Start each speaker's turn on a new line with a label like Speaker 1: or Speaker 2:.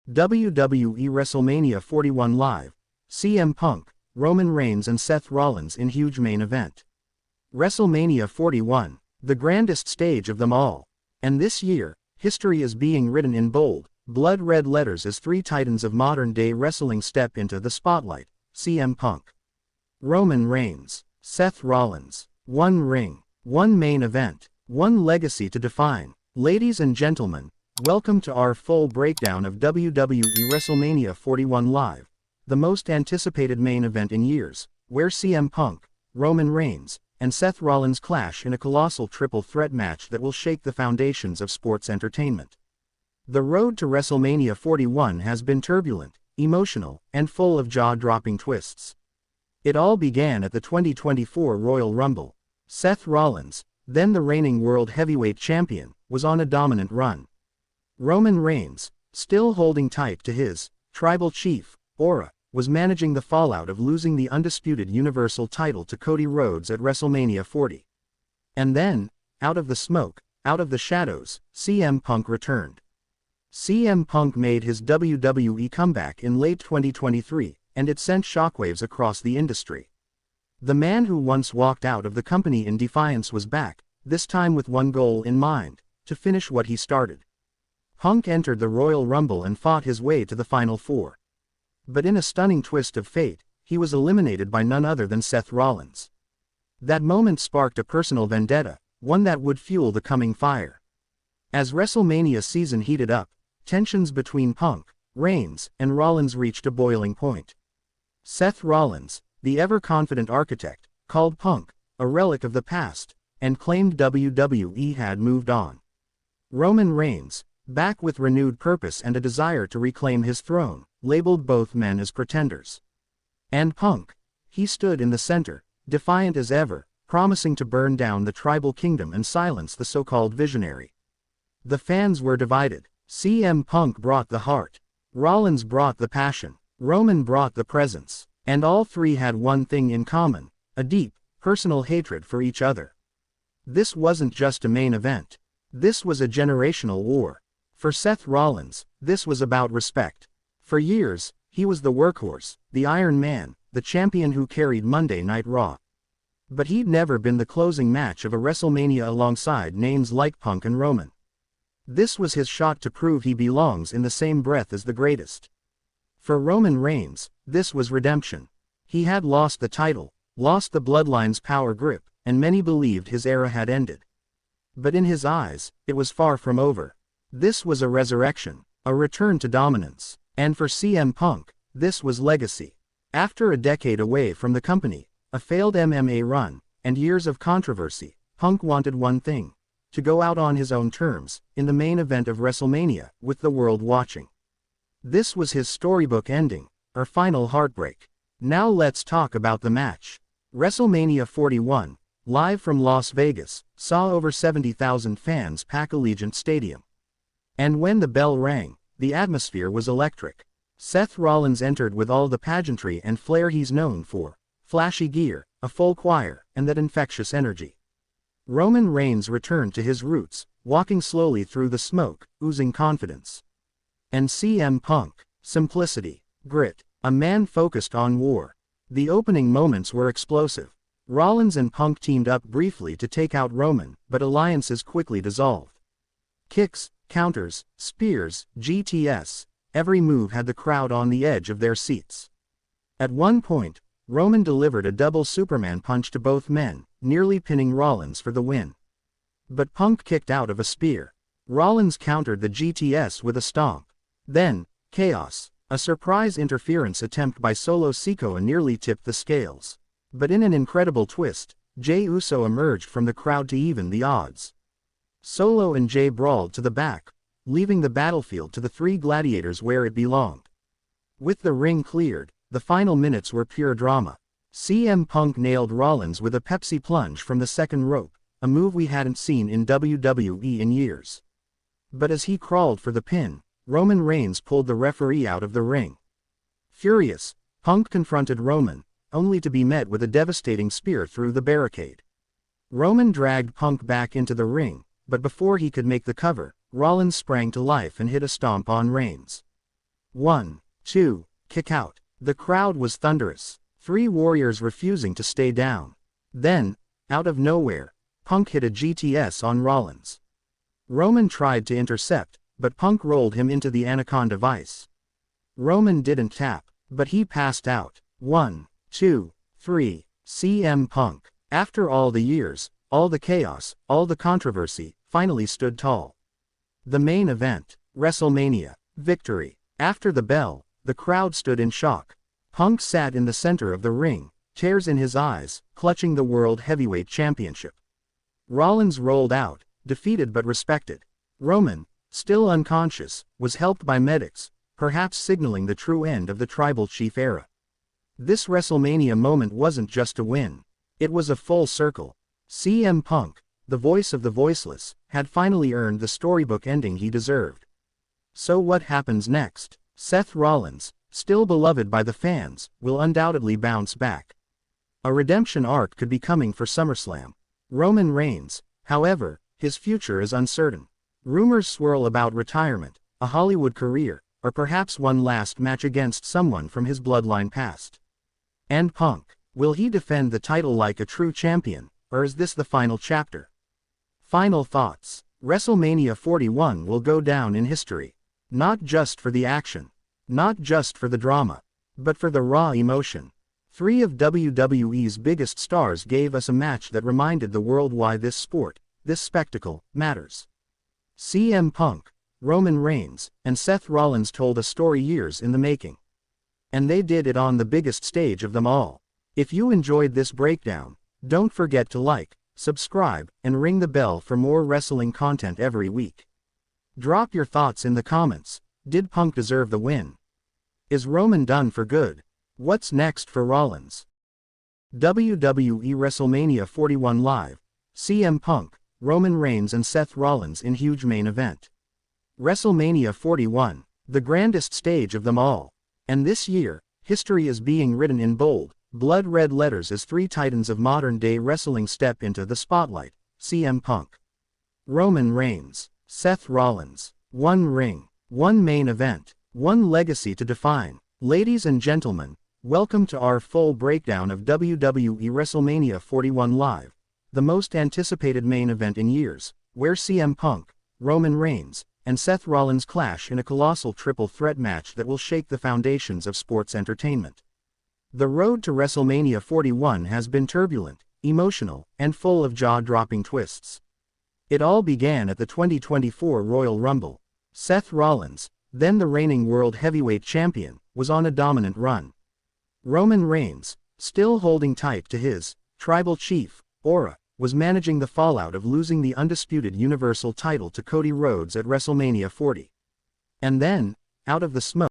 Speaker 1: WWE WrestleMania 41 Live. CM Punk, Roman Reigns and Seth Rollins in huge main event. WrestleMania 41, the grandest stage of them all. And this year, history is being written in bold, blood-red letters as three titans of modern-day wrestling step into the spotlight: CM Punk, Roman Reigns, Seth Rollins. One ring, one main event, one legacy to define. Ladies and gentlemen, welcome to our full breakdown of WWE WrestleMania 41 Live, the most anticipated main event in years, where CM Punk, Roman Reigns, and Seth Rollins clash in a colossal triple threat match that will shake the foundations of sports entertainment. The road to WrestleMania 41 has been turbulent, emotional, and full of jaw-dropping twists. It all began at the 2024 Royal Rumble. Seth Rollins, then the reigning World Heavyweight Champion, was on a dominant run. Roman Reigns, still holding tight to his tribal chief aura, was managing the fallout of losing the Undisputed Universal Title to Cody Rhodes at WrestleMania 40. And then, out of the smoke, out of the shadows, CM Punk returned. CM Punk made his WWE comeback in late 2023, and it sent shockwaves across the industry. The man who once walked out of the company in defiance was back, this time with one goal in mind: to finish what he started. Punk entered the Royal Rumble and fought his way to the Final Four. But in a stunning twist of fate, he was eliminated by none other than Seth Rollins. That moment sparked a personal vendetta, one that would fuel the coming fire. As WrestleMania season heated up, tensions between Punk, Reigns, and Rollins reached a boiling point. Seth Rollins, the ever-confident architect, called Punk a relic of the past, and claimed WWE had moved on. Roman Reigns, back with renewed purpose and a desire to reclaim his throne, labeled both men as pretenders. And Punk, he stood in the center, defiant as ever, promising to burn down the tribal kingdom and silence the so-called visionary. The fans were divided. CM Punk brought the heart, Rollins brought the passion, Roman brought the presence, and all three had one thing in common: a deep, personal hatred for each other. This wasn't just a main event. This was a generational war. For Seth Rollins, this was about respect. For years, he was the workhorse, the Iron Man, the champion who carried Monday Night Raw. But he'd never been the closing match of a WrestleMania alongside names like Punk and Roman. This was his shot to prove he belongs in the same breath as the greatest. For Roman Reigns, this was redemption. He had lost the title, lost the Bloodline's power grip, and many believed his era had ended. But in his eyes, it was far from over. This was a resurrection, a return to dominance. And for CM Punk, this was legacy. After a decade away from the company, a failed MMA run, and years of controversy, Punk wanted one thing: to go out on his own terms, in the main event of WrestleMania, with the world watching. This was his storybook ending, our final heartbreak. Now let's talk about the match. WrestleMania 41, live from Las Vegas, saw over 70,000 fans pack Allegiant Stadium. And when the bell rang, the atmosphere was electric. Seth Rollins entered with all the pageantry and flair he's known for: flashy gear, a full choir, and that infectious energy. Roman Reigns returned to his roots, walking slowly through the smoke, oozing confidence. And CM Punk, simplicity, grit, a man focused on war. The opening moments were explosive. Rollins and Punk teamed up briefly to take out Roman, but alliances quickly dissolved. Kicks, counters, spears, GTS, every move had the crowd on the edge of their seats. At one point, Roman delivered a double Superman punch to both men, nearly pinning Rollins for the win. But Punk kicked out of a spear. Rollins countered the GTS with a stomp. Then, chaos. A surprise interference attempt by Solo Sikoa nearly tipped the scales. But in an incredible twist, Jey Uso emerged from the crowd to even the odds. Solo and Jey brawled to the back, leaving the battlefield to the three gladiators where it belonged. With the ring cleared, the final minutes were pure drama. CM Punk nailed Rollins with a Pepsi plunge from the second rope, a move we hadn't seen in WWE in years. But as he crawled for the pin, Roman Reigns pulled the referee out of the ring. Furious, Punk confronted Roman, only to be met with a devastating spear through the barricade. Roman dragged Punk back into the ring, but before he could make the cover, Rollins sprang to life and hit a stomp on Reigns. 1, 2, kick out. The crowd was thunderous. 3 warriors refusing to stay down. Then, out of nowhere, Punk hit a GTS on Rollins. Roman tried to intercept, but Punk rolled him into the Anaconda Vice. Roman didn't tap, but he passed out. 1, 2, 3, CM Punk, after all the years, all the chaos, all the controversy, finally stood tall. The main event, WrestleMania, victory. After the bell, the crowd stood in shock. Punk sat in the center of the ring, tears in his eyes, clutching the World Heavyweight Championship. Rollins rolled out, defeated but respected. Roman, still unconscious, was helped by medics, perhaps signaling the true end of the Tribal Chief era. This WrestleMania moment wasn't just a win. It was a full circle. CM Punk, the voice of the voiceless, had finally earned the storybook ending he deserved. So what happens next? Seth Rollins, still beloved by the fans, will undoubtedly bounce back. A redemption arc could be coming for SummerSlam. Roman Reigns, however, his future is uncertain. Rumors swirl about retirement, a Hollywood career, or perhaps one last match against someone from his bloodline past. And Punk, will he defend the title like a true champion, or is this the final chapter? Final thoughts. WrestleMania 41 will go down in history. Not just for the action. Not just for the drama. But for the raw emotion. 3 of WWE's biggest stars gave us a match that reminded the world why this sport, this spectacle, matters. CM Punk, Roman Reigns, and Seth Rollins told a story years in the making. And they did it on the biggest stage of them all. If you enjoyed this breakdown, don't forget to like, subscribe, and ring the bell for more wrestling content every week. Drop your thoughts in the comments. Did Punk deserve the win? Is Roman done for good? What's next for Rollins? WWE WrestleMania 41 Live. CM Punk, Roman Reigns and Seth Rollins in huge main event. WrestleMania 41, the grandest stage of them all. And this year, history is being written in bold, blood-red letters as 3 titans of modern-day wrestling step into the spotlight. CM Punk, Roman Reigns, Seth Rollins. 1 ring, 1 main event, 1 legacy to define. Ladies and gentlemen, welcome to our full breakdown of WWE WrestleMania 41 Live, the most anticipated main event in years, where CM Punk, Roman Reigns, and Seth Rollins clash in a colossal triple threat match that will shake the foundations of sports entertainment. The road to WrestleMania 41 has been turbulent, emotional, and full of jaw-dropping twists. It all began at the 2024 Royal Rumble. Seth Rollins, then the reigning World Heavyweight Champion, was on a dominant run. Roman Reigns, still holding tight to his Tribal Chief aura, was managing the fallout of losing the Undisputed Universal Title to Cody Rhodes at WrestleMania 40. And then, out of the smoke,